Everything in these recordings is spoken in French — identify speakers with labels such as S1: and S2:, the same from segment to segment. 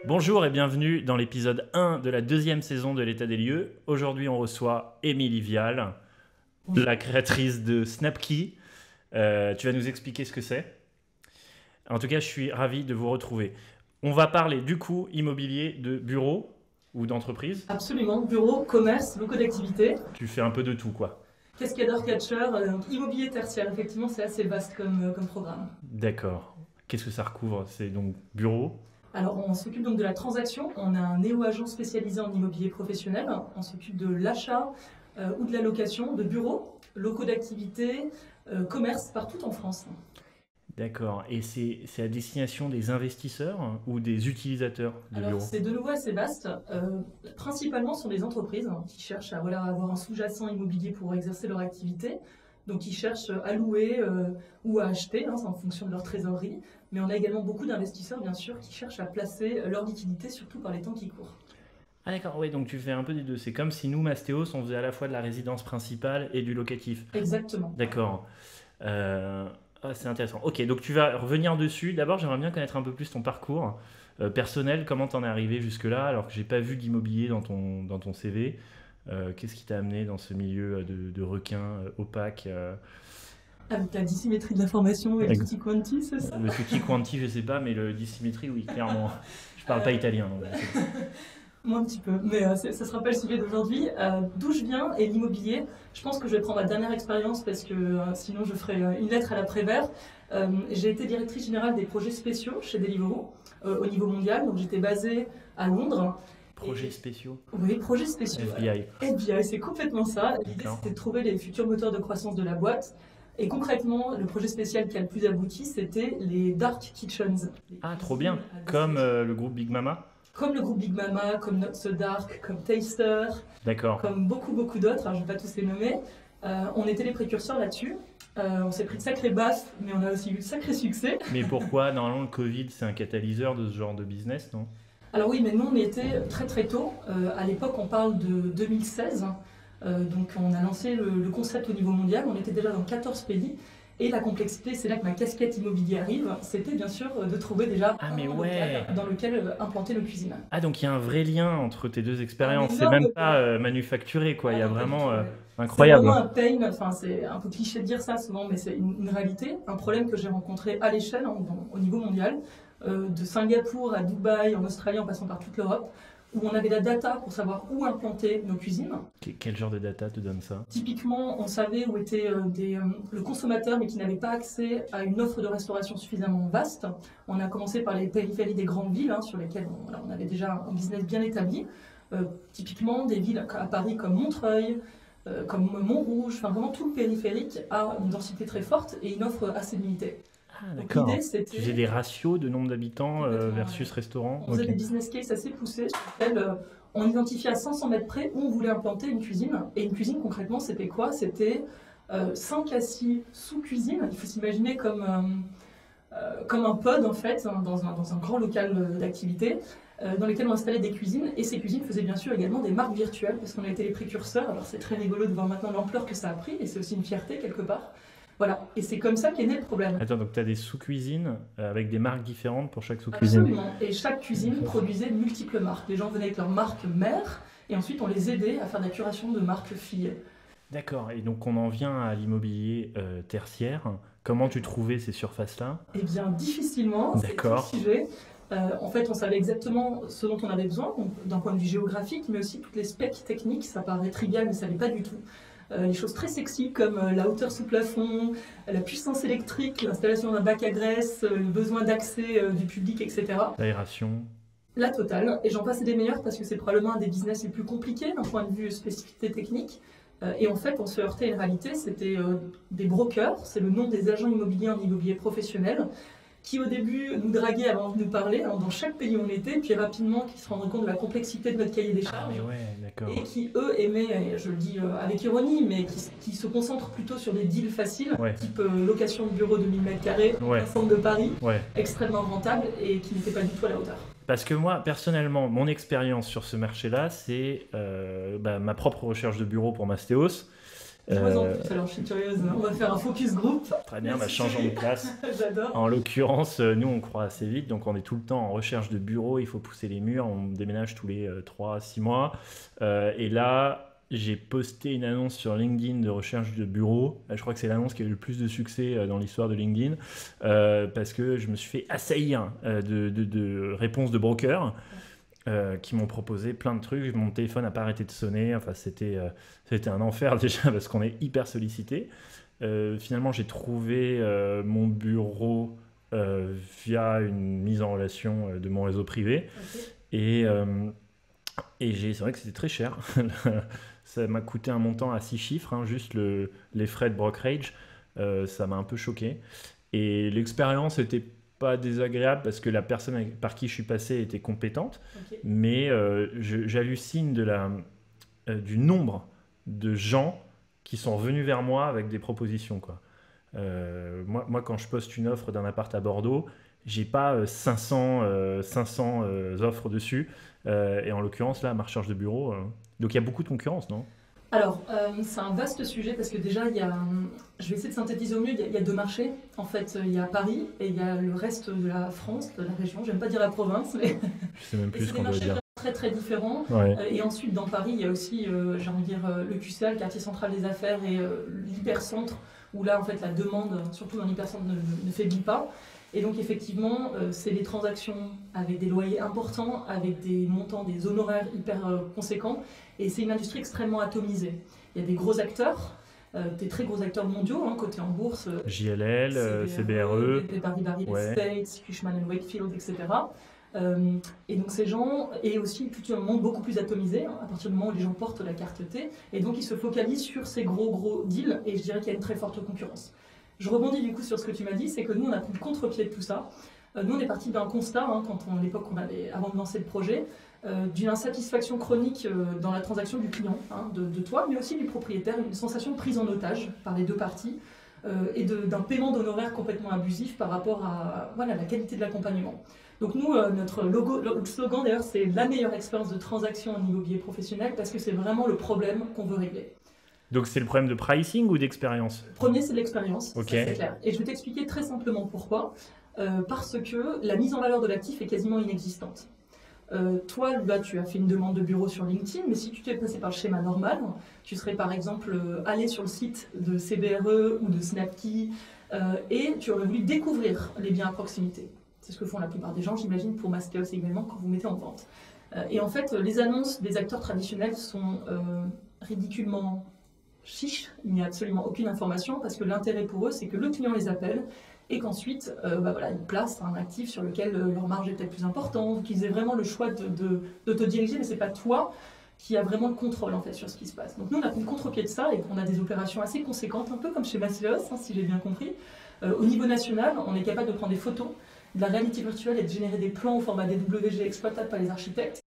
S1: Bonjour et bienvenue dans l'épisode 1 de la deuxième saison de l'état des lieux. Aujourd'hui, on reçoit Émilie Vial, la créatrice de Snapkey. Tu vas nous expliquer ce que c'est. En tout cas, je suis ravi de vous retrouver. On va parler du coup immobilier de bureau ou d'entreprise.
S2: Absolument, bureau, commerce, locaux d'activité.
S1: Tu fais un peu de tout, quoi.
S2: Cascadeur, catcheur, donc immobilier tertiaire, effectivement, c'est assez vaste comme programme.
S1: D'accord. Qu'est-ce que ça recouvre? C'est donc bureau.
S2: Alors, on s'occupe donc de la transaction. On a un néo-agent spécialisé en immobilier professionnel. On s'occupe de l'achat ou de la location de bureaux, locaux d'activité, commerce partout en France.
S1: D'accord. Et c'est à destination des investisseurs ou des utilisateurs de
S2: Alors,
S1: bureaux?
S2: c'est de nouveau assez vaste. Principalement, ce sont des entreprises qui cherchent à avoir un sous-jacent immobilier pour exercer leur activité. Donc, ils cherchent à louer ou à acheter, c'est en fonction de leur trésorerie. Mais on a également beaucoup d'investisseurs, bien sûr, qui cherchent à placer leur liquidité, surtout par les temps qui courent.
S1: Ah d'accord, oui, donc tu fais un peu des deux. C'est comme si nous, Mastéos, on faisait à la fois de la résidence principale et du locatif.
S2: Exactement.
S1: D'accord. C'est intéressant. Ok, donc tu vas revenir dessus. D'abord, j'aimerais bien connaître un peu plus ton parcours personnel. Comment t'en es arrivé jusque-là, alors que j'ai pas vu d'immobilier dans ton CV. Qu'est-ce qui t'a amené dans ce milieu de requins opaques
S2: Avec la dissymétrie de l'information et le tutti quanti, c'est ça?
S1: Le tutti quanti, je sais pas, mais le dissymétrie, oui, clairement. Je parle pas italien. Donc,
S2: Moi un petit peu, mais ça ne sera pas le sujet d'aujourd'hui. D'où je viens et l'immobilier, je pense que je vais prendre ma dernière expérience parce que sinon je ferai une lettre à l'après-vert. J'ai été directrice générale des projets spéciaux chez Deliveroo au niveau mondial, donc j'étais basée à Londres.
S1: Projets spéciaux.
S2: Oui, projets spéciaux.
S1: FBI.
S2: FBI, c'est complètement ça. L'idée c'était de trouver les futurs moteurs de croissance de la boîte. Et concrètement, le projet spécial qui a le plus abouti, c'était les Dark Kitchens.
S1: Ah, trop bien. Comme le groupe Big Mama.
S2: Comme le groupe Big Mama, comme Not So Dark, comme Taster,
S1: D'accord.
S2: comme beaucoup d'autres, je ne vais pas tous les nommer. On était les précurseurs là-dessus. On s'est pris de sacrés baffes, mais on a aussi eu de sacrés succès.
S1: Mais pourquoi? Normalement, le Covid, c'est un catalyseur de ce genre de business, non?
S2: Alors oui, mais nous, on était très tôt. À l'époque, on parle de 2016. Donc on a lancé le concept au niveau mondial. On était déjà dans 14 pays. Et la complexité, c'est là que ma casquette immobilier arrive, c'était bien sûr de trouver déjà un local dans lequel implanter nos cuisines.
S1: Ah, donc il y a un vrai lien entre tes deux expériences, c'est même pas manufacturé, quoi. Il y a vraiment incroyable.
S2: C'est vraiment un pain, enfin c'est un peu cliché de dire ça souvent, mais c'est une réalité, un problème que j'ai rencontré à l'échelle, au niveau mondial, de Singapour à Dubaï, en Australie, en passant par toute l'Europe, où on avait la data pour savoir où implanter nos cuisines.
S1: Quel genre de data te donne ça?
S2: Typiquement, on savait où était le consommateur, mais qui n'avait pas accès à une offre de restauration suffisamment vaste. On a commencé par les périphéries des grandes villes, sur lesquelles on avait déjà un business bien établi. Typiquement, des villes à Paris comme Montreuil, comme Montrouge, enfin vraiment tout le périphérique a une densité très forte et une offre assez limitée.
S1: Ah, d'accord. Tu faisais des ratios de nombre d'habitants versus restaurant?
S2: On faisait des business cases assez poussés sur lesquels on identifiait à 500 mètres près où on voulait implanter une cuisine. Et une cuisine, concrètement, c'était quoi? C'était 5 à 6 sous-cuisines. Il faut s'imaginer comme un pod, en fait, dans un grand local d'activité, dans lequel on installait des cuisines. Et ces cuisines faisaient bien sûr également des marques virtuelles, parce qu'on a été les précurseurs. Alors c'est très rigolo de voir maintenant l'ampleur que ça a pris, et c'est aussi une fierté quelque part. Voilà, et c'est comme ça qu'est né le problème.
S1: Attends, donc tu as des sous-cuisines avec des marques différentes pour chaque sous-cuisine?
S2: Absolument, et chaque cuisine produisait multiples marques. Les gens venaient avec leur marque mère, et ensuite on les aidait à faire de la curation de marques filles.
S1: D'accord, et donc on en vient à l'immobilier tertiaire. Comment tu trouvais ces surfaces-là?
S2: Eh bien, difficilement, c'est tout le sujet. En fait, on savait exactement ce dont on avait besoin, d'un point de vue géographique, mais aussi toutes les specs techniques. Ça paraît trivial, mais ça l'est pas du tout. Les choses très sexy comme la hauteur sous plafond, la puissance électrique, l'installation d'un bac à graisse, le besoin d'accès du public, etc.
S1: L'aération.
S2: La totale. Et j'en passe des meilleurs parce que c'est probablement un des business les plus compliqués d'un point de vue spécificité technique. Et en fait, on se heurtait à une réalité, c'était des brokers, c'est le nom des agents immobiliers en immobilier professionnel, qui au début nous draguaient avant de nous parler, dans chaque pays où on était, puis rapidement qui se rendaient compte de la complexité de notre cahier des charges, et qui eux aimaient, et je le dis avec ironie, mais qui se concentrent plutôt sur des deals faciles, type location de bureau de 1000 m², un centre de Paris, extrêmement rentable, et qui n'étaient pas du tout à la hauteur.
S1: Parce que moi, personnellement, mon expérience sur ce marché-là, c'est ma propre recherche de bureau pour Mastéos.
S2: Dis-moi en plus, alors je suis curieuse. On va faire un focus group.
S1: Très bien, changeons de place.
S2: J'adore.
S1: En l'occurrence, nous, on croît assez vite, donc on est tout le temps en recherche de bureaux, il faut pousser les murs, on déménage tous les 3-6 mois. Et là, j'ai posté une annonce sur LinkedIn de recherche de bureaux. Je crois que c'est l'annonce qui a eu le plus de succès dans l'histoire de LinkedIn, parce que je me suis fait assaillir de réponses de brokers. Qui m'ont proposé plein de trucs. Mon téléphone n'a pas arrêté de sonner. Enfin, c'était un enfer déjà parce qu'on est hyper sollicité. Finalement, j'ai trouvé mon bureau via une mise en relation de mon réseau privé. Okay. Et c'est vrai que c'était très cher. Ça m'a coûté un montant à 6 chiffres, hein, juste les frais de brokerage. Ça m'a un peu choqué. Et l'expérience était pas désagréable parce que la personne par qui je suis passé était compétente, okay. Mais j'hallucine du nombre de gens qui sont venus vers moi avec des propositions, quoi. Moi, quand je poste une offre d'un appart à Bordeaux, j'ai pas 500 offres dessus, et en l'occurrence là, ma recherche de bureau, donc il y a beaucoup de concurrence, non ?
S2: Alors, c'est un vaste sujet parce que déjà, je vais essayer de synthétiser au mieux, il y a deux marchés. En fait, il y a Paris et il y a le reste de la France, de la région. J'aime pas dire la province, mais
S1: je sais même plus ce qu'on doit dire.
S2: C'est des marchés très très différents.
S1: Ouais.
S2: Et ensuite, dans Paris, il y a aussi, j'ai envie de dire, le QCA, le quartier central des affaires, et l'hypercentre, où là, en fait, la demande, surtout dans l'hypercentre, ne faiblit pas. Et donc, effectivement, c'est des transactions avec des loyers importants, avec des montants, des honoraires hyper conséquents. Et c'est une industrie extrêmement atomisée. Il y a des gros acteurs, des très gros acteurs mondiaux, hein, cotés en bourse.
S1: JLL, CBRE,
S2: Barry Estate, Cushman & Wakefield, etc. Et donc ces gens, et aussi tout un monde beaucoup plus atomisé, hein, à partir du moment où les gens portent la carte T, et donc ils se focalisent sur ces gros deals, et je dirais qu'il y a une très forte concurrence. Je rebondis du coup sur ce que tu m'as dit, c'est que nous on a pris le contre-pied de tout ça. Nous on est parti d'un constat, hein, à l'époque avant de lancer le projet, d'une insatisfaction chronique dans la transaction du client, hein, de toi, mais aussi du propriétaire, une sensation de prise en otage par les deux parties, et d'un paiement d'honoraires complètement abusif par rapport à la qualité de l'accompagnement. Donc nous, notre slogan d'ailleurs, c'est la meilleure expérience de transaction en immobilier professionnel, parce que c'est vraiment le problème qu'on veut régler.
S1: Donc c'est le problème de pricing ou d'expérience ?
S2: Le premier, c'est de l'expérience,
S1: okay.
S2: C'est clair. Et je vais t'expliquer très simplement pourquoi. Parce que la mise en valeur de l'actif est quasiment inexistante. Toi, là, tu as fait une demande de bureau sur LinkedIn, mais si tu t'es passé par le schéma normal, tu serais par exemple allé sur le site de CBRE ou de Snapkey, et tu aurais voulu découvrir les biens à proximité. C'est ce que font la plupart des gens, j'imagine, pour Mastéos également, quand vous mettez en vente. Et en fait, les annonces des acteurs traditionnels sont ridiculement chiches. Il n'y a absolument aucune information, parce que l'intérêt pour eux, c'est que le client les appelle, et qu'ensuite, ils placent un actif sur lequel leur marge est peut-être plus importante, qu'ils aient vraiment le choix de te diriger, mais c'est pas toi qui a vraiment le contrôle en fait sur ce qui se passe. Donc nous, on a pris le contre-pied de ça, et on a des opérations assez conséquentes, un peu comme chez Mastéos, hein, si j'ai bien compris. Au niveau national, on est capable de prendre des photos de la réalité virtuelle et de générer des plans au format DWG exploitables par les architectes.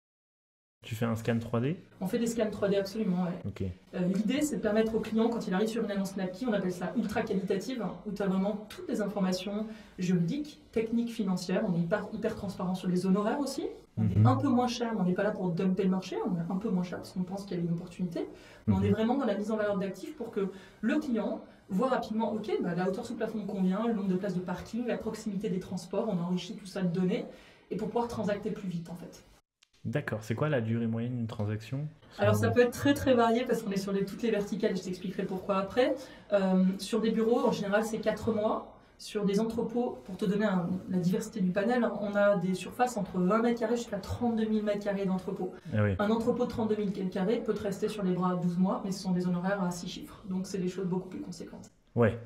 S1: Tu fais un scan 3D ?
S2: On fait des scans 3D, absolument, ouais.
S1: Okay.
S2: L'idée, c'est de permettre au client, quand il arrive sur une annonce Snapkey, on appelle ça ultra qualitative, où tu as vraiment toutes les informations juridiques, techniques, financières. On est hyper transparent sur les honoraires aussi. On est un peu moins cher, mais on n'est pas là pour dumper le marché. On est un peu moins cher parce qu'on pense qu'il y a une opportunité. Mais on est vraiment dans la mise en valeur d'actifs pour que le client voit rapidement, ok, la hauteur sous plafond me convient, le nombre de places de parking, la proximité des transports, on enrichit tout ça de données, et pour pouvoir transacter plus vite en fait.
S1: D'accord. C'est quoi la durée moyenne d'une transaction ?
S2: Alors ça peut être très très varié parce qu'on est sur toutes les verticales et je t'expliquerai pourquoi après. Sur des bureaux, en général, c'est 4 mois. Sur des entrepôts, pour te donner la diversité du panel, on a des surfaces entre 20 m² jusqu'à 32 000 m² d'entrepôt.
S1: Ah oui.
S2: Un entrepôt de 32 000 m² peut te rester sur les bras à 12 mois, mais ce sont des honoraires à 6 chiffres. Donc c'est des choses beaucoup plus conséquentes.
S1: Ouais.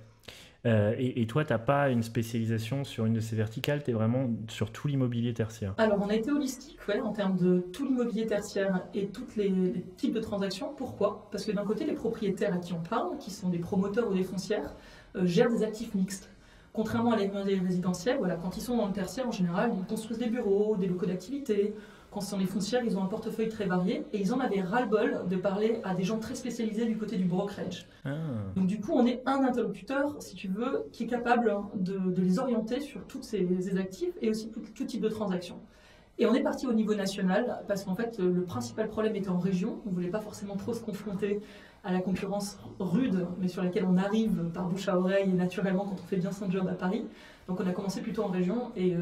S1: Et toi, tu n'as pas une spécialisation sur une de ces verticales, tu es vraiment sur tout l'immobilier tertiaire?
S2: Alors, on a été holistique en termes de tout l'immobilier tertiaire et tous les types de transactions. Pourquoi? Parce que d'un côté, les propriétaires à qui on parle, qui sont des promoteurs ou des foncières, gèrent des actifs mixtes. Contrairement à l'immobilier résidentiel, quand ils sont dans le tertiaire, en général, ils construisent des bureaux, des locaux d'activité. Quand ce sont les foncières, ils ont un portefeuille très varié et ils en avaient ras-le-bol de parler à des gens très spécialisés du côté du brokerage. Ah. Donc du coup, on est un interlocuteur, si tu veux, qui est capable de les orienter sur tous ces actifs et aussi tout type de transactions. Et on est parti au niveau national parce qu'en fait, le principal problème était en région. On ne voulait pas forcément trop se confronter à la concurrence rude, mais sur laquelle on arrive par bouche à oreille et naturellement quand on fait bien son job à Paris. Donc on a commencé plutôt en région et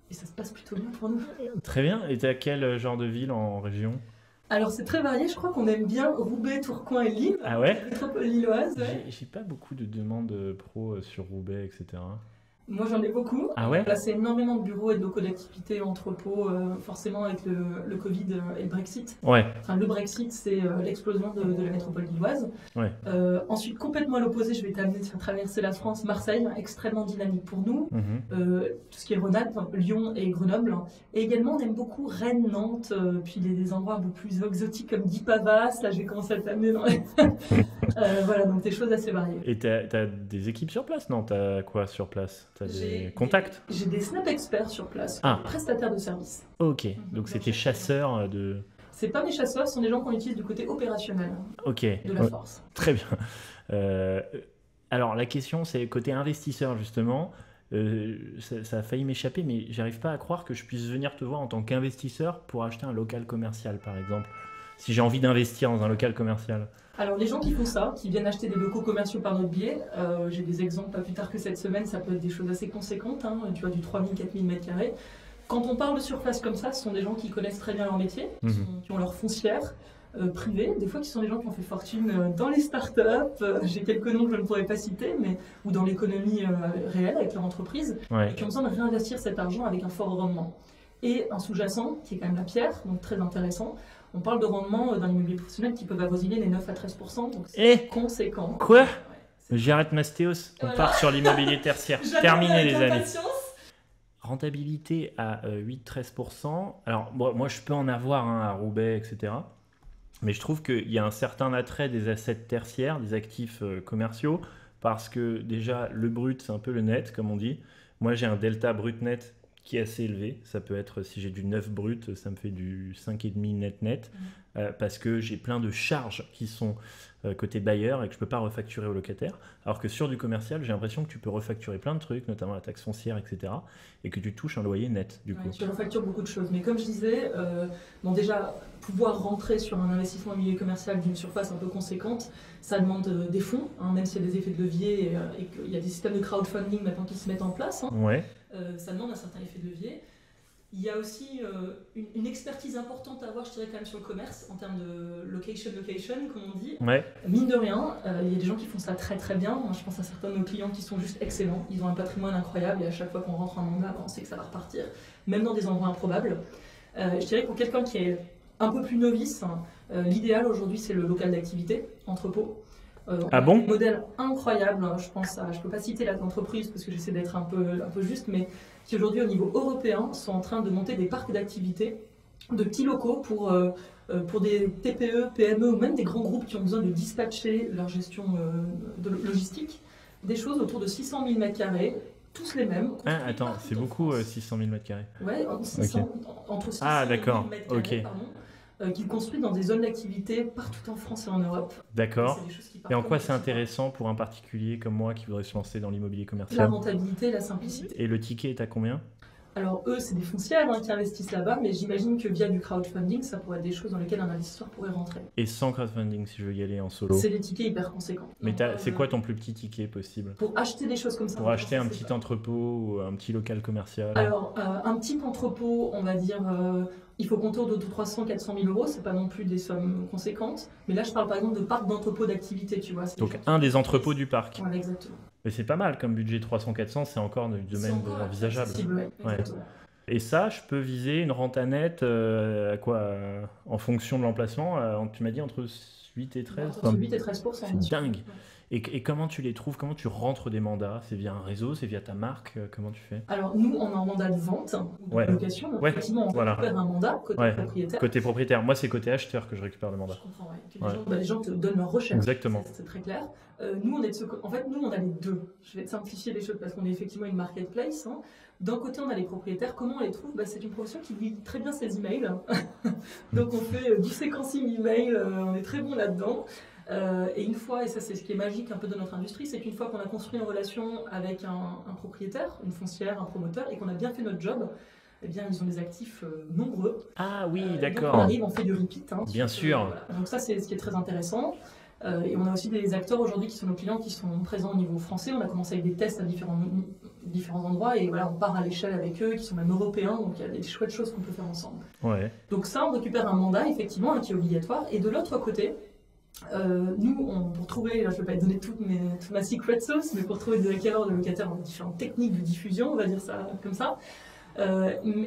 S2: ça se passe plutôt bien pour nous.
S1: Très bien. Et t'es à quel genre de ville en région?
S2: Alors c'est très varié, je crois qu'on aime bien Roubaix, Tourcoing et Lille,
S1: Ah ouais?
S2: la métropole lilloise. Ouais.
S1: J'ai pas beaucoup de demandes pro sur Roubaix, etc.
S2: Moi j'en ai beaucoup.
S1: Ah ouais?
S2: On a placé énormément de bureaux et de locaux d'activité, entrepôts, forcément avec le Covid et le Brexit.
S1: Ouais,
S2: Enfin, le Brexit, c'est l'explosion de la métropole lilloise.
S1: ouais.
S2: Ensuite, complètement à l'opposé, je vais t'amener à traverser la France, Marseille, extrêmement dynamique pour nous.
S1: Mhm.
S2: Tout ce qui est Rhône-Alpes, Lyon et Grenoble. Et également, on aime beaucoup Rennes, Nantes, puis des endroits un peu plus exotiques comme Dipavas. Là, je vais commencer à t'amener dans les... voilà, donc des choses assez variées.
S1: Et t'as des équipes sur place? Non, t'as quoi sur place? T'as des contacts?
S2: J'ai des Snap experts sur place,
S1: Ah.
S2: prestataires de services.
S1: Ok, donc c'était chasseurs de...
S2: C'est pas des chasseurs, ce sont des gens qu'on utilise du côté opérationnel
S1: Ok,
S2: de la
S1: ouais,
S2: force.
S1: très bien. Alors la question c'est côté investisseur justement. Ça a failli m'échapper, mais j'arrive pas à croire que je puisse venir te voir en tant qu'investisseur pour acheter un local commercial par exemple. Si j'ai envie d'investir dans un local commercial.
S2: Alors les gens qui font ça, qui viennent acheter des locaux commerciaux par notre biais, j'ai des exemples pas plus tard que cette semaine, ça peut être des choses assez conséquentes, hein, tu vois, du 3000, 4000 m². Quand on parle de surface comme ça, ce sont des gens qui connaissent très bien leur métier, qui ont leur foncière privée, des fois qui sont des gens qui ont fait fortune dans les startups, j'ai quelques noms que je ne pourrais pas citer, mais, ou dans l'économie réelle avec leur entreprise,
S1: Ouais.
S2: et qui ont besoin de réinvestir cet argent avec un fort rendement. Et un sous-jacent, qui est quand même la pierre, donc très intéressant. On parle de rendement dans l'immobilier professionnel qui peuvent avoisiner les 9 à 13%, donc c'est conséquent.
S1: Quoi?
S2: Ouais,
S1: J'arrête Mastéos, on
S2: Voilà.
S1: part sur l'immobilier tertiaire.
S2: J'attends
S1: Terminé
S2: avec
S1: les amis.
S2: impatience.
S1: Rentabilité à 8-13%. Alors moi je peux en avoir à Roubaix, etc. Mais je trouve qu'il y a un certain attrait des assets tertiaires, des actifs commerciaux, parce que déjà le brut c'est un peu le net comme on dit. Moi j'ai un delta brut net qui est assez élevé. Ça peut être, si j'ai du 9 brut, ça me fait du 5,5 net, parce que j'ai plein de charges qui sont côté bailleur et que je ne peux pas refacturer au locataire. Alors que sur du commercial, j'ai l'impression que tu peux refacturer plein de trucs, notamment la taxe foncière, etc. et que tu touches un loyer net, du coup.
S2: Tu refactures beaucoup de choses. Mais comme je disais, bon, déjà, pouvoir rentrer sur un investissement immobilier commercial d'une surface un peu conséquente, ça demande des fonds, hein, même s'il y a des effets de levier et qu'il y a des systèmes de crowdfunding maintenant qui se mettent en place. Hein.
S1: Ouais.
S2: Ça demande un certain effet de levier. Il y a aussi une expertise importante à avoir, je dirais, quand même sur le commerce, en termes de location, comme on dit.
S1: Ouais.
S2: Mine de rien, il y a des gens qui font ça très très bien. Moi, je pense à certains de nos clients qui sont juste excellents. Ils ont un patrimoine incroyable et à chaque fois qu'on rentre un mandat, on sait que ça va repartir, même dans des endroits improbables. Je dirais que pour quelqu'un qui est un peu plus novice, l'idéal aujourd'hui, c'est le local d'activité, entrepôt.
S1: Ah bon?
S2: Des modèles incroyables, je pense je ne peux pas citer l'entreprise parce que j'essaie d'être un peu juste, mais qui aujourd'hui au niveau européen sont en train de monter des parcs d'activités, de petits locaux pour des TPE, PME ou même des grands groupes qui ont besoin de dispatcher leur gestion de logistique, des choses autour de 600 000 m², tous les mêmes.
S1: Ah, attends, c'est beaucoup 600 000 m².
S2: Ouais, entre 600
S1: Ah,
S2: et 1000
S1: d'accord,
S2: m²,
S1: ok.
S2: pardon, qui construisent dans des zones d'activité partout en France et en Europe.
S1: D'accord.
S2: C'est des choses qui partent
S1: Et en
S2: comme
S1: quoi
S2: ça.
S1: c'est intéressant pour un particulier comme moi qui voudrait se lancer dans l'immobilier
S2: La
S1: commercial?
S2: rentabilité, la simplicité.
S1: Et le ticket est à combien?
S2: Alors eux, c'est des foncières qui investissent là-bas, mais j'imagine que via du crowdfunding, ça pourrait être des choses dans lesquelles un investisseur pourrait rentrer.
S1: Et sans crowdfunding si je veux y aller en solo?
S2: C'est des tickets hyper conséquents.
S1: Mais
S2: Donc,
S1: c'est quoi ton plus petit ticket possible?
S2: Pour acheter des choses comme ça.
S1: Pour acheter un
S2: c'est
S1: petit
S2: pas.
S1: entrepôt ou un petit local commercial?
S2: Alors, un petit entrepôt, on va dire, il faut compter autour de 300 400 000 euros, c'est pas non plus des sommes conséquentes. Mais là, je parle par exemple de parcs d'entrepôts d'activité, tu vois.
S1: Donc un des entrepôts du parc.
S2: Voilà, exactement.
S1: Mais c'est pas mal comme budget 300-400, c'est encore du
S2: C'est
S1: domaine
S2: encore
S1: envisageable.
S2: accessible, ouais,
S1: Ouais.
S2: exactement.
S1: Et ça, je peux viser une rente à net à quoi en fonction de l'emplacement, tu m'as dit entre 8 et 13?
S2: Entre 8 et 13%.
S1: C'est
S2: bien sûr.
S1: dingue. Et comment tu les trouves? Comment tu rentres des mandats? C'est via un réseau? C'est via ta marque? Comment tu fais?
S2: Alors, nous, on a un mandat de vente ou de
S1: Ouais.
S2: location. Donc,
S1: Ouais,
S2: effectivement, on
S1: voilà.
S2: récupère un mandat côté
S1: Ouais.
S2: propriétaire.
S1: Côté propriétaire. Moi, c'est côté acheteur que je récupère le mandat.
S2: Je comprends, ouais. Que
S1: Ouais.
S2: les gens te donnent leur recherche.
S1: Exactement.
S2: C'est très clair. Nous, on est de ce En fait, nous, on a les deux. Je vais te simplifier les choses parce qu'on est effectivement une marketplace. Hein. D'un côté, on a les propriétaires. Comment on les trouve? C'est une profession qui lit très bien ses emails. Donc, on fait du séquencing email. On est très bon là-dedans. Et une fois, et ça c'est ce qui est magique un peu de notre industrie, c'est qu'une fois qu'on a construit une relation avec un propriétaire, une foncière, un promoteur, et qu'on a bien fait notre job, eh bien ils ont des actifs nombreux.
S1: Ah oui,
S2: Donc on
S1: d'accord.
S2: arrive, on fait du repeat. Hein,
S1: Bien sûr.
S2: voilà. Donc ça c'est ce qui est très intéressant. Et on a aussi des acteurs aujourd'hui qui sont nos clients, qui sont présents au niveau français. On a commencé avec des tests à différents endroits et voilà, on part à l'échelle avec eux, qui sont même européens, donc il y a des chouettes choses qu'on peut faire ensemble.
S1: Ouais.
S2: Donc ça, on récupère un mandat, effectivement, qui est obligatoire. Et de l'autre côté, pour trouver, là, je ne vais pas donner toute ma secret sauce, mais pour trouver des acquéreurs de locataires dans différentes techniques de diffusion, on va dire ça comme ça.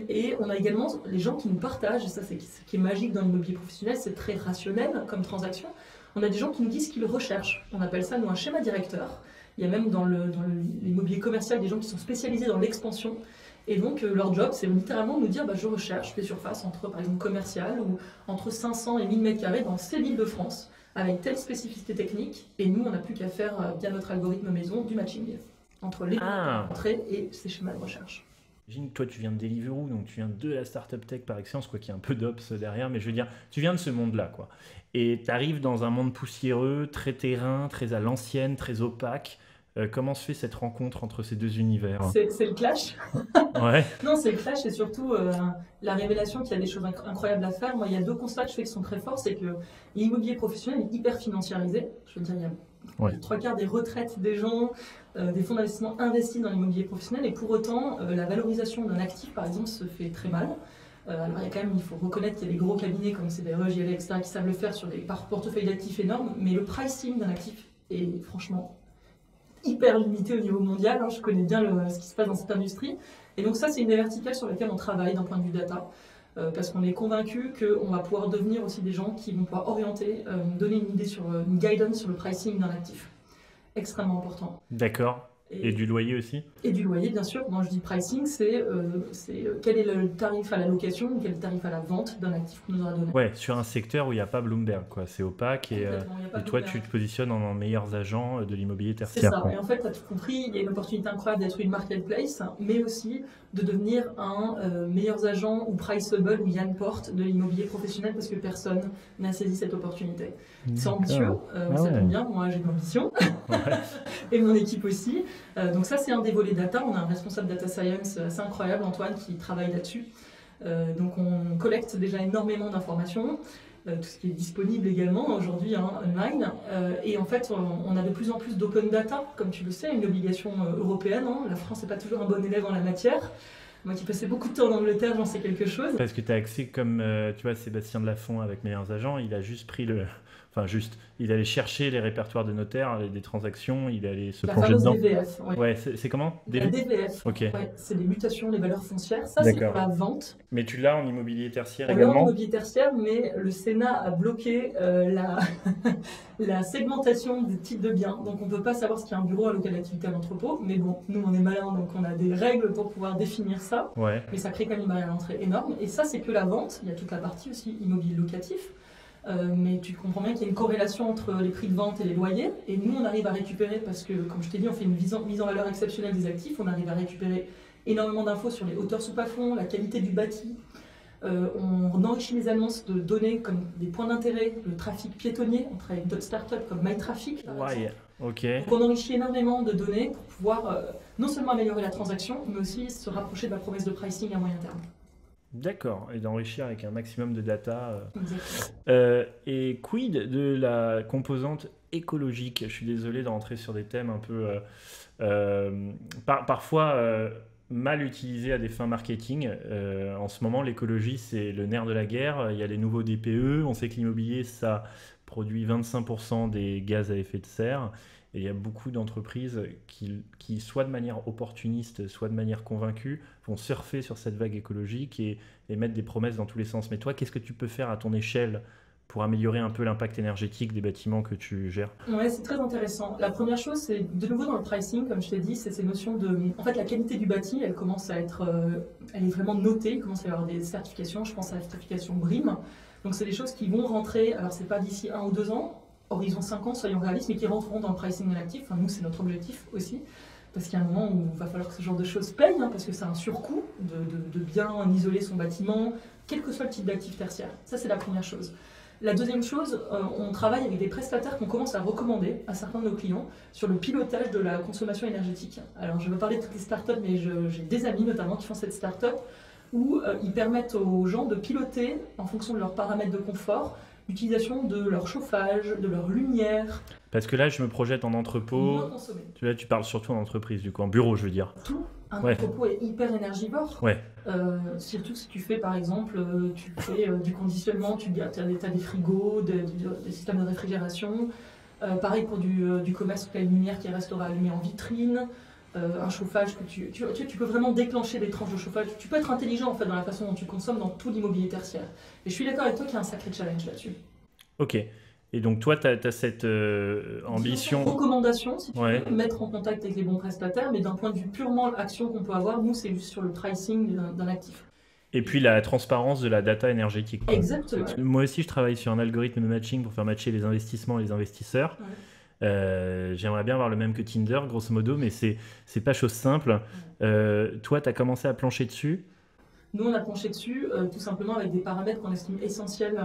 S2: Et on a également les gens qui nous partagent, et ça c'est ce qui est magique dans l'immobilier professionnel, c'est très rationnel comme transaction. On a des gens qui nous disent qu'ils recherchent. On appelle ça, nous, un schéma directeur. Il y a même dans l'immobilier commercial des gens qui sont spécialisés dans l'expansion. Et donc, leur job, c'est littéralement de nous dire je recherche des surfaces entre, par exemple, commerciales ou entre 500 et 1000 m² dans ces villes de France, avec telle spécificité technique. Et nous, on n'a plus qu'à faire, via notre algorithme maison, du matching entre les entrées et ces schémas de recherche.
S1: J'imagine que toi, tu viens de Deliveroo, donc tu viens de la startup tech par excellence, quoi, qu'il y a un peu d'ops derrière, mais je veux dire, tu viens de ce monde-là, quoi. Et tu arrives dans un monde poussiéreux, très terrain, très à l'ancienne, très opaque. Comment se fait cette rencontre entre ces deux univers?
S2: C'est le clash.
S1: Ouais.
S2: Non, c'est le clash et surtout la révélation qu'il y a des choses incroyables à faire. Moi, il y a deux constats que je fais qui sont très forts. C'est que l'immobilier professionnel est hyper financiarisé. Je veux dire, il y a les 3/4 des retraites des gens, des fonds d'investissement investis dans l'immobilier professionnel. Et pour autant, la valorisation d'un actif, par exemple, se fait très mal. Alors, il faut reconnaître qu'il y a des gros cabinets comme CBRE, JLL, etc., qui savent le faire sur des portefeuilles d'actifs énormes. Mais le pricing d'un actif est franchement hyper limité au niveau mondial. Je connais bien ce qui se passe dans cette industrie. Et donc ça, c'est une des verticales sur laquelle on travaille d'un point de vue data. Parce qu'on est convaincu qu'on va pouvoir devenir aussi des gens qui vont pouvoir orienter, donner une idée une guidance sur le pricing d'un actif. Extrêmement important.
S1: D'accord. Et du loyer aussi? Et
S2: du loyer, bien sûr. Quand je dis pricing, c'est quel est le tarif à la location ou quel est le tarif à la vente d'un actif qu'on nous aura donné.
S1: Ouais, sur un secteur où il n'y a pas Bloomberg, quoi. C'est opaque et toi, tu te positionnes en meilleurs agents de l'immobilier tertiaire.
S2: C'est ça. Quoi. Et en fait, tu as tout compris, il y a une opportunité incroyable d'être une marketplace, mais aussi de devenir un meilleur agent ou priceable ou Yann Porte de l'immobilier professionnel parce que personne n'a saisi cette opportunité. C'est ambitieux, ça tombe bien, moi j'ai de l'ambition, et mon équipe aussi. Donc ça, c'est un des volets data. On a un responsable data science assez incroyable, Antoine, qui travaille là-dessus. Donc on collecte déjà énormément d'informations, tout ce qui est disponible également aujourd'hui online. Et en fait, on a de plus en plus d'open data, comme tu le sais, une obligation européenne. La France n'est pas toujours un bon élève en la matière. Moi qui passais beaucoup de temps en Angleterre, j'en sais quelque chose.
S1: Parce que tu as accès comme, tu vois, Sébastien Delafont avec Meilleurs Agents, il a juste pris il allait chercher les répertoires de notaires, des transactions, il allait se plonger dedans.
S2: DVF,
S1: ouais, c'est comment?
S2: La DVF,
S1: ok.
S2: Ouais, c'est des mutations, les valeurs foncières. Ça, c'est pour la vente.
S1: Mais tu l'as en immobilier tertiaire également?
S2: En immobilier tertiaire, mais le Sénat a bloqué la segmentation des types de biens. Donc, on ne peut pas savoir ce qu'il y a un bureau, un local d'activité, un entrepôt. Mais bon, nous, on est malins, donc on a des règles pour pouvoir définir ça.
S1: Ouais.
S2: Mais ça crée quand même une barrière à l'entrée énorme. Et ça, c'est que la vente. Il y a toute la partie aussi immobilier locatif. Mais tu comprends bien qu'il y a une corrélation entre les prix de vente et les loyers. Et nous, on arrive à récupérer, parce que, comme je t'ai dit, on fait une mise en valeur exceptionnelle des actifs. On arrive à récupérer énormément d'infos sur les hauteurs sous plafond, la qualité du bâti. On enrichit les annonces de données comme des points d'intérêt, le trafic piétonnier. On travaille avec d'autres startups comme MyTraffic.
S1: Ouais, ok.
S2: Donc on enrichit énormément de données pour pouvoir non seulement améliorer la transaction, mais aussi se rapprocher de la promesse de pricing à moyen terme.
S1: D'accord, et d'enrichir avec un maximum de data.
S2: Exactement.
S1: Et quid de la composante écologique? Je suis désolé de rentrer sur des thèmes un peu parfois mal utilisés à des fins marketing. En ce moment, l'écologie, c'est le nerf de la guerre. Il y a les nouveaux DPE. On sait que l'immobilier, ça produit 25% des gaz à effet de serre. Et il y a beaucoup d'entreprises qui, soit de manière opportuniste, soit de manière convaincue, vont surfer sur cette vague écologique et mettre des promesses dans tous les sens. Mais toi, qu'est-ce que tu peux faire à ton échelle pour améliorer un peu l'impact énergétique des bâtiments que tu gères?
S2: Ouais, c'est très intéressant. La première chose, c'est de nouveau dans le pricing, comme je t'ai dit, c'est ces notions de... En fait, la qualité du bâti, elle commence à être... elle est vraiment notée, il commence à y avoir des certifications, je pense à la certification BREEAM. Donc, c'est des choses qui vont rentrer, alors c'est pas d'ici 1 ou 2 ans, horizon 5 ans, soyons réalistes, mais qui rentreront dans le pricing de l'actif. Enfin, nous, c'est notre objectif aussi, parce qu'il y a un moment où il va falloir que ce genre de choses payent, parce que c'est un surcoût de bien isoler son bâtiment, quel que soit le type d'actif tertiaire. Ça, c'est la première chose. La deuxième chose, on travaille avec des prestataires qu'on commence à recommander à certains de nos clients sur le pilotage de la consommation énergétique. Alors, je veux parler de toutes les startups, mais j'ai des amis notamment qui font cette startup où ils permettent aux gens de piloter en fonction de leurs paramètres de confort l'utilisation de leur chauffage, de leur lumière,
S1: Parce que là, je me projette en entrepôt.
S2: moins consommé.
S1: Tu parles surtout en entreprise, du coup, en bureau, je veux dire.
S2: Tout un
S1: Ouais.
S2: entrepôt est hyper énergivore.
S1: Ouais.
S2: Surtout si tu fais par exemple tu fais du conditionnement, tu as des frigos, des systèmes de réfrigération. Pareil pour du commerce, tu as une lumière qui restera allumée en vitrine. Un chauffage que tu peux vraiment déclencher des tranches de chauffage. Tu peux être intelligent en fait dans la façon dont tu consommes dans tout l'immobilier tertiaire. Et je suis d'accord avec toi qu'il y a un sacré challenge là-dessus.
S1: Ok. Et donc, toi, tu as cette ambition.
S2: Recommandation, si tu
S1: Ouais.
S2: veux, mettre en contact avec les bons prestataires, mais d'un point de vue purement action qu'on peut avoir, nous c'est juste sur le pricing d'un actif.
S1: Et puis, la transparence de la data énergétique, quoi.
S2: Exactement.
S1: Moi aussi, je travaille sur un algorithme de matching pour faire matcher les investissements et les investisseurs.
S2: Ouais.
S1: J'aimerais bien avoir le même que Tinder, grosso modo, mais c'est pas chose simple. Toi, tu as commencé à plancher dessus.
S2: Nous, on a penché dessus tout simplement avec des paramètres qu'on estime essentiels.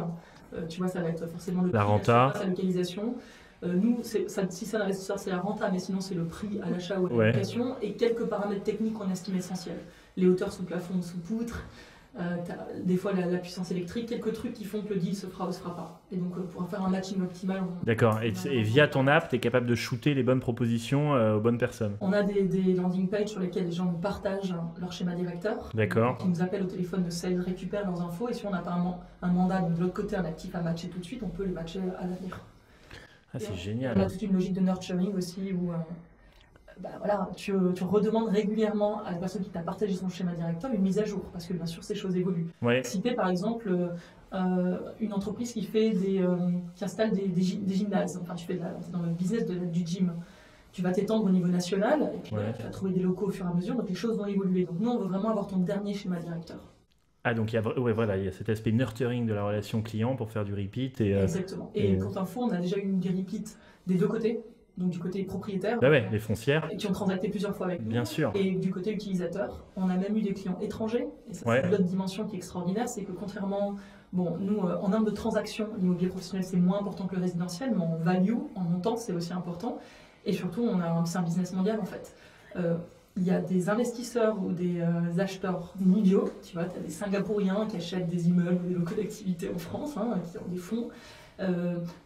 S2: Tu vois, ça va être forcément le
S1: La
S2: prix,
S1: renta.
S2: la localisation. Nous, si c'est un investisseur, c'est la renta, mais sinon c'est le prix à l'achat ou à la
S1: Ouais.
S2: location et quelques paramètres techniques qu'on estime essentiels. Les hauteurs sous plafond, sous poutre, des fois la puissance électrique, quelques trucs qui font que le deal se fera ou se fera pas. Et donc pour faire un matching optimal,
S1: D'accord. Et via ton app, tu es capable de shooter les bonnes propositions aux bonnes personnes.
S2: on a des landing pages sur lesquelles les gens nous partagent leur schéma directeur.
S1: D'accord.
S2: Qui nous appellent au téléphone de sales, récupèrent leurs infos et si on n'a pas un mandat, donc de l'autre côté un actif à matcher tout de suite, on peut les matcher à l'avenir.
S1: Ah, c'est
S2: On a
S1: génial.
S2: toute une logique de nurturing aussi où voilà, tu redemandes régulièrement à la personne qui t'a partagé son schéma directeur une mise à jour parce que bien sûr ces choses évoluent.
S1: Ouais.
S2: Citer par exemple une entreprise qui installe des gymnases, enfin tu es dans le business du gym. Tu vas t'étendre au niveau national et puis
S1: Ouais.
S2: tu vas trouver des locaux au fur et à mesure, donc les choses vont évoluer. Donc nous on veut vraiment avoir ton dernier schéma directeur.
S1: Ah, donc voilà, il y a cet aspect nurturing de la relation client pour faire du repeat.
S2: Exactement. Et pour t'info, on a déjà eu des repeats des deux côtés, donc du côté propriétaire,
S1: Bah ouais, les foncières,
S2: qui ont transacté plusieurs fois avec nous.
S1: bien sûr.
S2: Et du côté utilisateur, on a même eu des clients étrangers. Et ça,
S1: Ouais.
S2: c'est l'autre dimension qui est extraordinaire, c'est que contrairement, nous, en termes de transactions, l'immobilier professionnel, c'est moins important que le résidentiel, mais en value, en montant, c'est aussi important. Et surtout, c'est un business mondial, en fait. Il y a des investisseurs ou des acheteurs mondiaux, tu vois, tu as des Singapouriens qui achètent des immeubles ou des locaux d'activité en France, qui ont des fonds.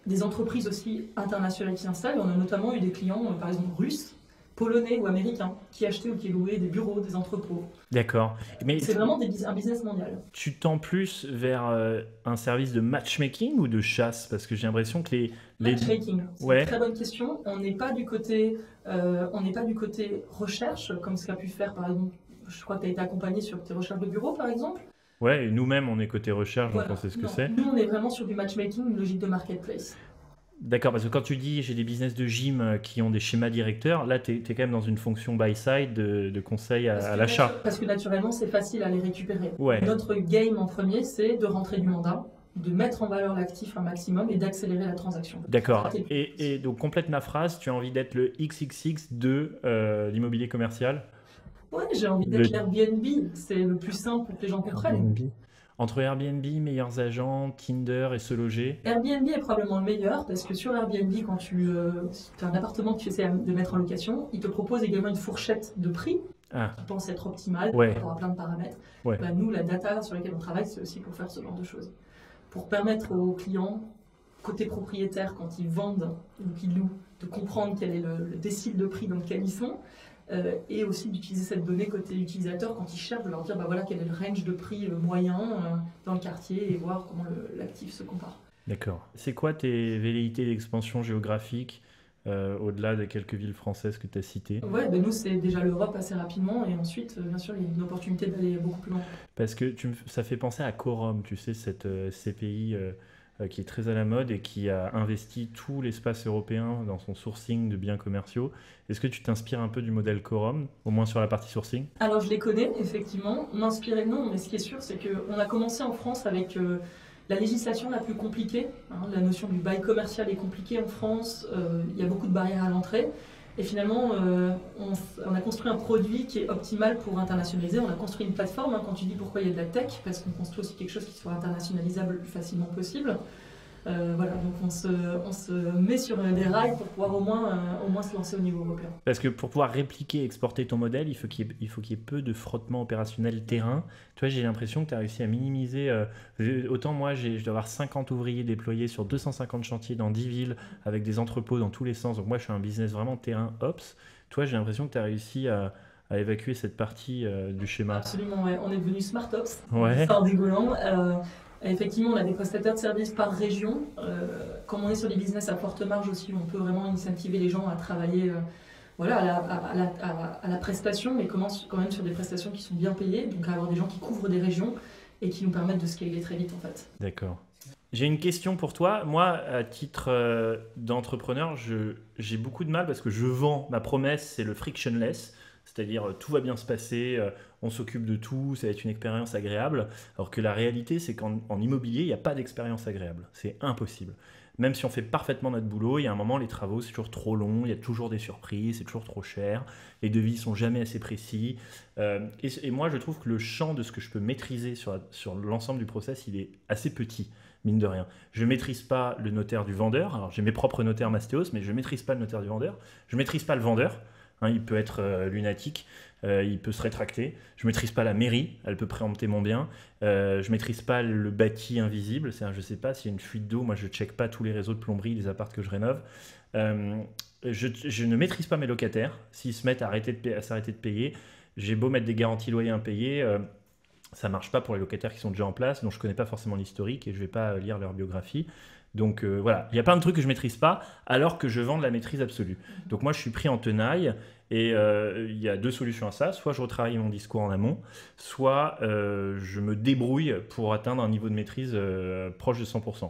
S2: Des entreprises aussi internationales qui s'installent. On a notamment eu des clients, par exemple russes, polonais ou américains, qui achetaient ou qui louaient des bureaux, des entrepôts.
S1: D'accord. Mais
S2: C'est vraiment un business mondial.
S1: tu tends plus vers un service de matchmaking ou de chasse? Parce que j'ai l'impression que les...
S2: Matchmaking, c'est
S1: Ouais.
S2: une très bonne question. On n'est pas du côté recherche, comme ce qu'a pu faire, par exemple, je crois que tu as été accompagné sur tes recherches de bureau, par exemple.
S1: Ouais, et nous-mêmes, on est côté recherche, donc
S2: Voilà.
S1: on sait ce que
S2: Non,
S1: c'est.
S2: Nous, on est vraiment sur du matchmaking, une logique de marketplace.
S1: D'accord, parce que quand tu dis j'ai des business de gym qui ont des schémas directeurs, là, tu es quand même dans une fonction buy-side de conseil à l'achat.
S2: Parce que naturellement, c'est facile à les récupérer.
S1: Ouais.
S2: Notre game en premier, c'est de rentrer du mandat, de mettre en valeur l'actif un maximum et d'accélérer la transaction.
S1: D'accord. Et donc, complète ma phrase, tu as envie d'être le XXX de l'immobilier commercial?
S2: Ouais, j'ai envie d'être l'Airbnb. C'est le plus simple pour que les gens comprennent.
S1: Airbnb. Entre Airbnb, meilleurs agents, Tinder et Se Loger.
S2: Airbnb est probablement le meilleur parce que sur Airbnb, quand tu as un appartement que tu essaies de mettre en location, il te propose également une fourchette de prix
S1: Ah,
S2: qui pense être optimale
S1: Ouais.
S2: par rapport à plein de paramètres.
S1: Ouais.
S2: Bah, nous, la data sur laquelle on travaille, c'est aussi pour faire ce genre de choses. Pour permettre aux clients, côté propriétaire, quand ils vendent ou qu'ils louent, de comprendre quel est le décile de prix dans lequel ils sont. Et aussi d'utiliser cette donnée côté utilisateur quand ils cherchent, de leur dire voilà quel est le range de prix moyen dans le quartier et voir comment l'actif se compare.
S1: d'accord. C'est quoi tes velléités d'expansion géographique au-delà des quelques villes françaises que tu as citées?
S2: Ouais, nous c'est déjà l'Europe assez rapidement et ensuite bien sûr il y a une opportunité d'aller beaucoup plus loin.
S1: Parce que ça fait penser à Quorum, tu sais, cette CPI qui est très à la mode et qui a investi tout l'espace européen dans son sourcing de biens commerciaux. Est-ce que tu t'inspires un peu du modèle Quorum, au moins sur la partie sourcing?
S2: Alors je les connais effectivement, m'inspirer non, mais ce qui est sûr c'est qu'on a commencé en France avec la législation la plus compliquée. La notion du bail commercial est compliquée en France, il y a beaucoup de barrières à l'entrée. Et finalement, on a construit un produit qui est optimal pour internationaliser. On a construit une plateforme. Quand tu dis pourquoi il y a de la tech, parce qu'on construit aussi quelque chose qui soit internationalisable le plus facilement possible. Voilà, donc on se met sur des rails pour pouvoir au moins se lancer au niveau européen.
S1: Parce que pour pouvoir répliquer et exporter ton modèle, il faut qu'il y ait peu de frottement opérationnel terrain. Tu vois, j'ai l'impression que tu as réussi à minimiser. Autant moi, je dois avoir 50 ouvriers déployés sur 250 chantiers dans 10 villes avec des entrepôts dans tous les sens. Donc moi, je suis un business vraiment terrain ops. Toi, j'ai l'impression que tu as réussi à évacuer cette partie du schéma.
S2: Absolument, ouais. On est devenu Smart Ops,
S1: Ouais.
S2: c'est dégoûtant. Effectivement, on a des prestataires de services par région. Comme on est sur des business à forte marge aussi, on peut vraiment incentiver les gens à travailler voilà, à la prestation, mais quand même sur des prestations qui sont bien payées, donc à avoir des gens qui couvrent des régions et qui nous permettent de scaler très vite en fait.
S1: D'accord. J'ai une question pour toi. Moi, à titre d'entrepreneur, j'ai beaucoup de mal parce que je vends, ma promesse, c'est le frictionless. C'est-à-dire tout va bien se passer, on s'occupe de tout, ça va être une expérience agréable. Alors que la réalité, c'est qu'en immobilier, il n'y a pas d'expérience agréable. C'est impossible. Même si on fait parfaitement notre boulot, il y a un moment, les travaux, c'est toujours trop long, il y a toujours des surprises, c'est toujours trop cher, les devis sont jamais assez précis. Et moi, je trouve que le champ de ce que je peux maîtriser sur l'ensemble du process, il est assez petit, mine de rien. Je ne maîtrise pas le notaire du vendeur. Alors, j'ai mes propres notaires Mastéos, mais je ne maîtrise pas le notaire du vendeur. Je ne maîtrise pas le vendeur. Il peut être lunatique, il peut se rétracter. Je ne maîtrise pas la mairie, elle peut préempter mon bien. Je ne maîtrise pas le bâti invisible, je ne sais pas s'il y a une fuite d'eau, moi je ne check pas tous les réseaux de plomberie des apparts que je rénove. Je ne maîtrise pas mes locataires, s'ils se mettent à s'arrêter de payer. J'ai beau mettre des garanties loyers impayés, ça ne marche pas pour les locataires qui sont déjà en place, dont je ne connais pas forcément l'historique et je ne vais pas lire leur biographie. Donc voilà, il y a plein de trucs que je ne maîtrise pas alors que je vends de la maîtrise absolue. Donc moi je suis pris en tenaille et il y a deux solutions à ça. Soit je retravaille mon discours en amont, soit je me débrouille pour atteindre un niveau de maîtrise proche de 100%.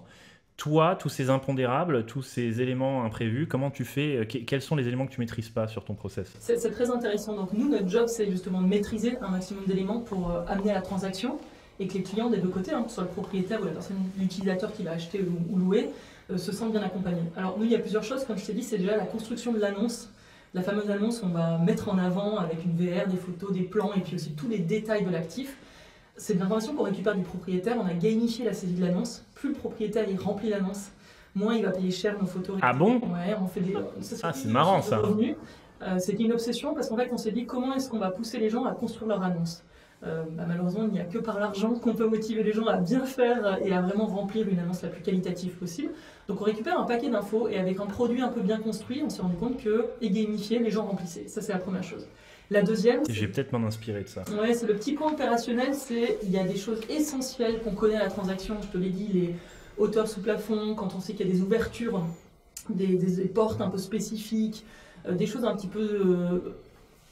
S1: Toi, tous ces impondérables, tous ces éléments imprévus, comment tu fais? Quels sont les éléments que tu ne maîtrises pas sur ton process?
S2: C'est très intéressant. Donc nous, notre job, c'est justement de maîtriser un maximum d'éléments pour amener à la transaction et que les clients des deux côtés, que ce soit le propriétaire ou la personne, l'utilisateur qui va acheter ou louer, se sentent bien accompagnés. Alors nous, il y a plusieurs choses, comme je t'ai dit, c'est déjà la construction de l'annonce. La fameuse annonce, on va mettre en avant avec une VR, des photos, des plans et puis aussi tous les détails de l'actif. C'est de l'information qu'on récupère du propriétaire, on a gamifié la saisie de l'annonce. Plus le propriétaire il remplit l'annonce, moins il va payer cher nos photos.
S1: Ah bon?
S2: Ouais, on fait des...
S1: c'est marrant ça.
S2: C'était une obsession parce qu'en fait on s'est dit comment est-ce qu'on va pousser les gens à construire leur annonce. Malheureusement, il n'y a que par l'argent qu'on peut motiver les gens à bien faire et à vraiment remplir une annonce la plus qualitative possible. Donc on récupère un paquet d'infos et avec un produit un peu bien construit, on s'est rendu compte que, et gamifié, les gens remplissaient. Ça, c'est la première chose. La deuxième...
S1: Je vais peut-être m'en inspirer de ça.
S2: Ouais, c'est le petit point opérationnel, il y a des choses essentielles qu'on connaît à la transaction. Je te l'ai dit, les hauteurs sous plafond, quand on sait qu'il y a des ouvertures, des portes un peu spécifiques, des choses un petit peu...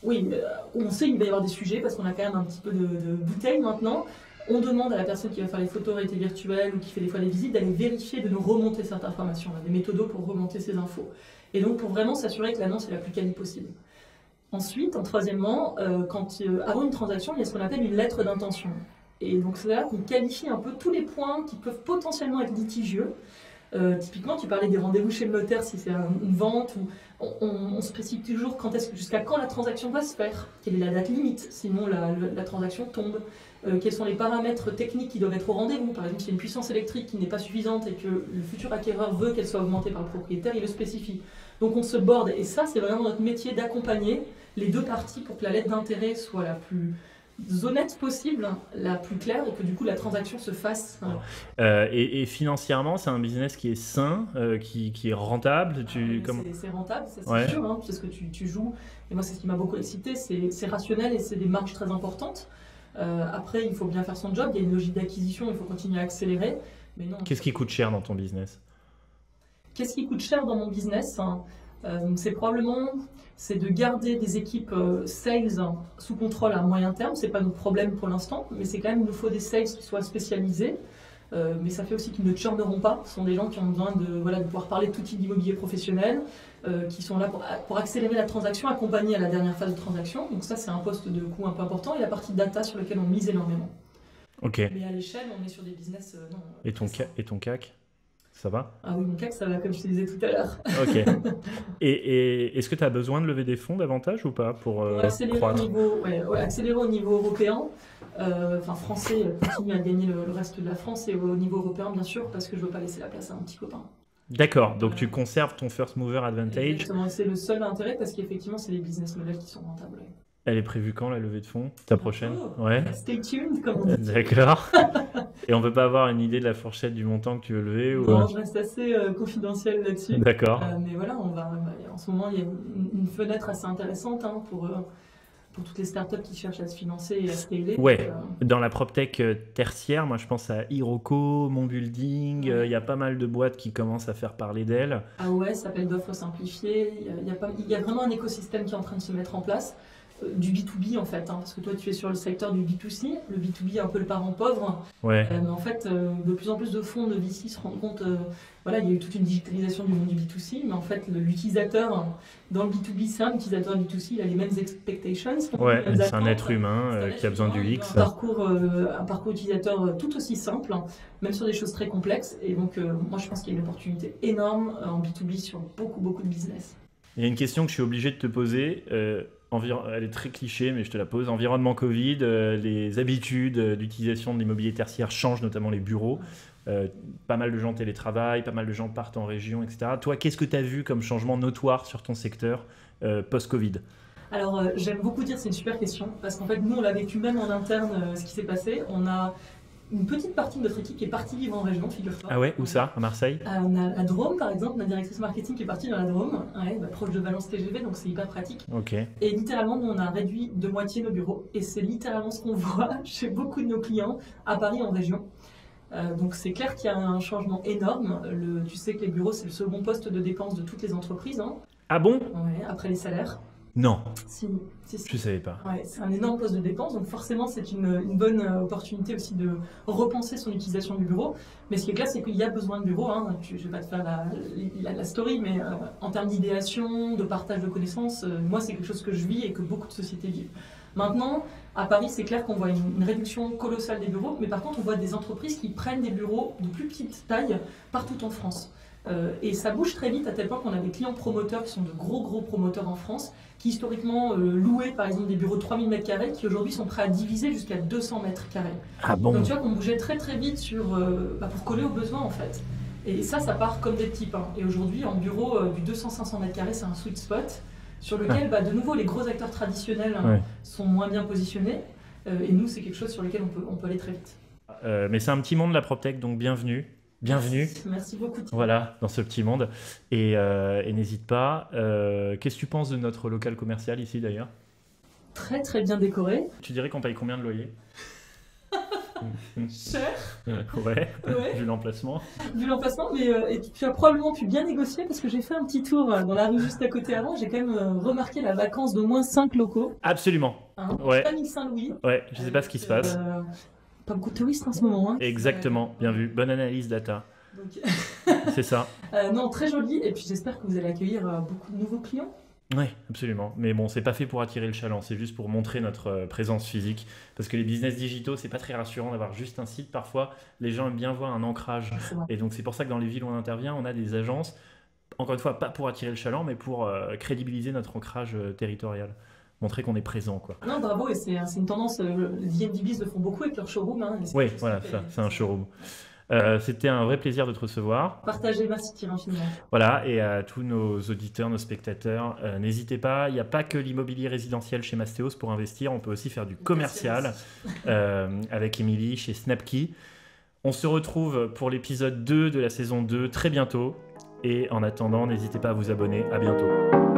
S2: Oui, on sait qu'il va y avoir des sujets parce qu'on a quand même un petit peu de bouteille maintenant. On demande à la personne qui va faire les photos réalité virtuelle ou qui fait des fois des visites d'aller vérifier, de nous remonter cette information. On a des méthodos pour remonter ces infos. Et donc pour vraiment s'assurer que l'annonce est la plus quali possible. Ensuite, troisièmement, avant une transaction, il y a ce qu'on appelle une lettre d'intention. Et donc c'est là qu'on qualifie un peu tous les points qui peuvent potentiellement être litigieux. Typiquement, tu parlais des rendez-vous chez le notaire si c'est une vente, ou on se précise toujours jusqu'à quand la transaction va se faire, quelle est la date limite, sinon la transaction tombe, quels sont les paramètres techniques qui doivent être au rendez-vous. Par exemple, s'il y a une puissance électrique qui n'est pas suffisante et que le futur acquéreur veut qu'elle soit augmentée par le propriétaire, il le spécifie. Donc on se borde, et ça c'est vraiment notre métier d'accompagner les deux parties pour que la lettre d'intérêt soit la plus honnête possible, la plus claire, et que du coup la transaction se fasse.
S1: Et financièrement, c'est un business qui est sain, qui est rentable.
S2: C'est rentable, ça c'est
S1: Ouais.
S2: sûr, hein, parce que tu joues, et moi c'est ce qui m'a beaucoup excité, c'est rationnel et c'est des marges très importantes. Après, il faut bien faire son job, il y a une logique d'acquisition, il faut continuer à accélérer. Mais non.
S1: Qu'est-ce qui coûte cher dans ton business?
S2: Qu'est-ce qui coûte cher dans mon business? C'est de garder des équipes sales sous contrôle à moyen terme. C'est pas notre problème pour l'instant, mais c'est quand même, il nous faut des sales qui soient spécialisés. Mais ça fait aussi qu'ils ne churneront pas. Ce sont des gens qui ont besoin de pouvoir parler de tout type d'immobilier professionnel, qui sont là pour accélérer la transaction, accompagner à la dernière phase de transaction. Donc ça, c'est un poste de coût un peu important. Et la partie data sur laquelle on mise énormément.
S1: Ok.
S2: Mais à l'échelle, on est sur des business... non,
S1: Et ton CAC? Ça va?
S2: Ah oui, mon CAC, ça va, comme je te disais tout à l'heure.
S1: Ok. Et est-ce que tu as besoin de lever des fonds davantage ou pas pour
S2: accélérer
S1: croître?
S2: accélérer au niveau européen. enfin français, continue à gagner le reste de la France et au niveau européen bien sûr, parce que je veux pas laisser la place à un petit copain.
S1: D'accord, donc tu conserves ton first mover advantage.
S2: Exactement, c'est le seul intérêt parce qu'effectivement c'est les business models qui sont rentables.
S1: Elle est prévue quand la levée de fonds? Ta prochaine? Ouais.
S2: Stay tuned, comme on dit.
S1: D'accord. Et on peut pas avoir une idée de la fourchette du montant que tu veux lever ou...
S2: Non, je reste assez confidentiel là-dessus.
S1: D'accord.
S2: Mais voilà, en ce moment il y a une fenêtre assez intéressante pour toutes les startups qui cherchent à se financer et à scaler.
S1: Ouais, dans la PropTech tertiaire, moi je pense à Iroko, Mon Building, il y a pas mal de boîtes qui commencent à faire parler d'elles.
S2: Ah ouais, ça s'appelle d'offres simplifiées, il y a vraiment un écosystème qui est en train de se mettre en place, du B2B en fait, parce que toi tu es sur le secteur du B2C, le B2B est un peu le parent pauvre,
S1: Ouais.
S2: mais en fait de plus en plus de fonds de VC se rendent compte, voilà, il y a eu toute une digitalisation du monde du B2C, mais en fait l'utilisateur dans le B2B, c'est un utilisateur B2C, il a les mêmes expectations.
S1: Ouais, c'est un être humain qui a besoin du X.
S2: Un parcours utilisateur tout aussi simple, même sur des choses très complexes, et donc moi je pense qu'il y a une opportunité énorme en B2B sur beaucoup de business.
S1: Il y a une question que je suis obligé de te poser. Elle est très cliché, mais je te la pose. Environnement Covid, les habitudes d'utilisation de l'immobilier tertiaire changent, notamment les bureaux. Pas mal de gens télétravaillent, pas mal de gens partent en région, etc. Toi, qu'est-ce que tu as vu comme changement notoire sur ton secteur post-Covid?
S2: Alors, j'aime beaucoup dire c'est une super question, parce qu'en fait, nous, on l'a vécu même en interne, ce qui s'est passé. On a une petite partie de notre équipe qui est partie vivre en région, figure-toi.
S1: Ah ouais, où ça? À Marseille?
S2: On a la Drôme, par exemple, la directrice marketing qui est partie dans la Drôme, proche de Valence TGV, donc c'est hyper pratique.
S1: Ok.
S2: Et littéralement, nous, on a réduit de moitié nos bureaux, et c'est littéralement ce qu'on voit chez beaucoup de nos clients à Paris en région. Donc c'est clair qu'il y a un changement énorme. Tu sais que les bureaux, c'est le second poste de dépense de toutes les entreprises.
S1: Ah bon?
S2: Ouais, après les salaires.
S1: Non.
S2: Si.
S1: Je savais pas.
S2: Ouais, c'est un énorme poste de dépense, donc forcément c'est une bonne opportunité aussi de repenser son utilisation du bureau. Mais ce qui est clair, c'est qu'il y a besoin de bureaux. Je ne vais pas te faire la story, mais en termes d'idéation, de partage de connaissances, moi c'est quelque chose que je vis et que beaucoup de sociétés vivent. Maintenant, à Paris, c'est clair qu'on voit une réduction colossale des bureaux, mais par contre on voit des entreprises qui prennent des bureaux de plus petite taille partout en France. Et ça bouge très vite à tel point qu'on a des clients promoteurs qui sont de gros promoteurs en France qui historiquement louaient par exemple des bureaux de 3000 m² qui aujourd'hui sont prêts à diviser jusqu'à 200 m².
S1: Ah bon?
S2: Donc tu vois qu'on bougeait très vite pour coller aux besoins en fait. Et ça part comme des petits pains. Et aujourd'hui en bureau du 200-500 m², c'est un sweet spot sur lequel de nouveau les gros acteurs traditionnels sont moins bien positionnés. Et nous c'est quelque chose sur lequel on peut aller très vite.
S1: Mais c'est un petit monde la PropTech, donc bienvenue. Bienvenue.
S2: Merci beaucoup.
S1: Voilà, dans ce petit monde. Et n'hésite pas. Qu'est-ce que tu penses de notre local commercial ici d'ailleurs?
S2: Très bien décoré.
S1: Tu dirais qu'on paye combien de loyer?
S2: Cher.
S1: Ouais, vu l'emplacement.
S2: Vu l'emplacement, mais et tu as probablement pu bien négocier parce que j'ai fait un petit tour dans la rue juste à côté avant. J'ai quand même remarqué la vacance d'au moins 5 locaux.
S1: Absolument. Ouais.
S2: Famille Saint-Louis.
S1: Ouais, je sais pas ce qui se passe.
S2: Pas beaucoup de touristes en ce moment.
S1: Exactement, bien vu. Bonne analyse data. C'est ça.
S2: Non, très joli. Et puis j'espère que vous allez accueillir beaucoup de nouveaux clients.
S1: Oui, absolument. Mais bon, c'est pas fait pour attirer le chaland, c'est juste pour montrer notre présence physique. Parce que les business digitaux, c'est pas très rassurant d'avoir juste un site. Parfois, les gens aiment bien voir un ancrage. Et donc, c'est pour ça que dans les villes où on intervient, on a des agences, encore une fois, pas pour attirer le chaland, mais pour crédibiliser notre ancrage territorial. Montrer qu'on est présent, quoi.
S2: Non, bravo, et c'est une tendance, les DNVBs le font beaucoup avec leur showroom.
S1: Oui, voilà, c'est un showroom. C'était un vrai plaisir de te recevoir.
S2: Partagez, merci Thierry infiniment.
S1: Voilà, et à tous nos auditeurs, nos spectateurs, n'hésitez pas, il n'y a pas que l'immobilier résidentiel chez Mastéos pour investir, on peut aussi faire du commercial avec Émilie chez Snapkey. On se retrouve pour l'épisode 2 de la saison 2 très bientôt, et en attendant, n'hésitez pas à vous abonner, à bientôt.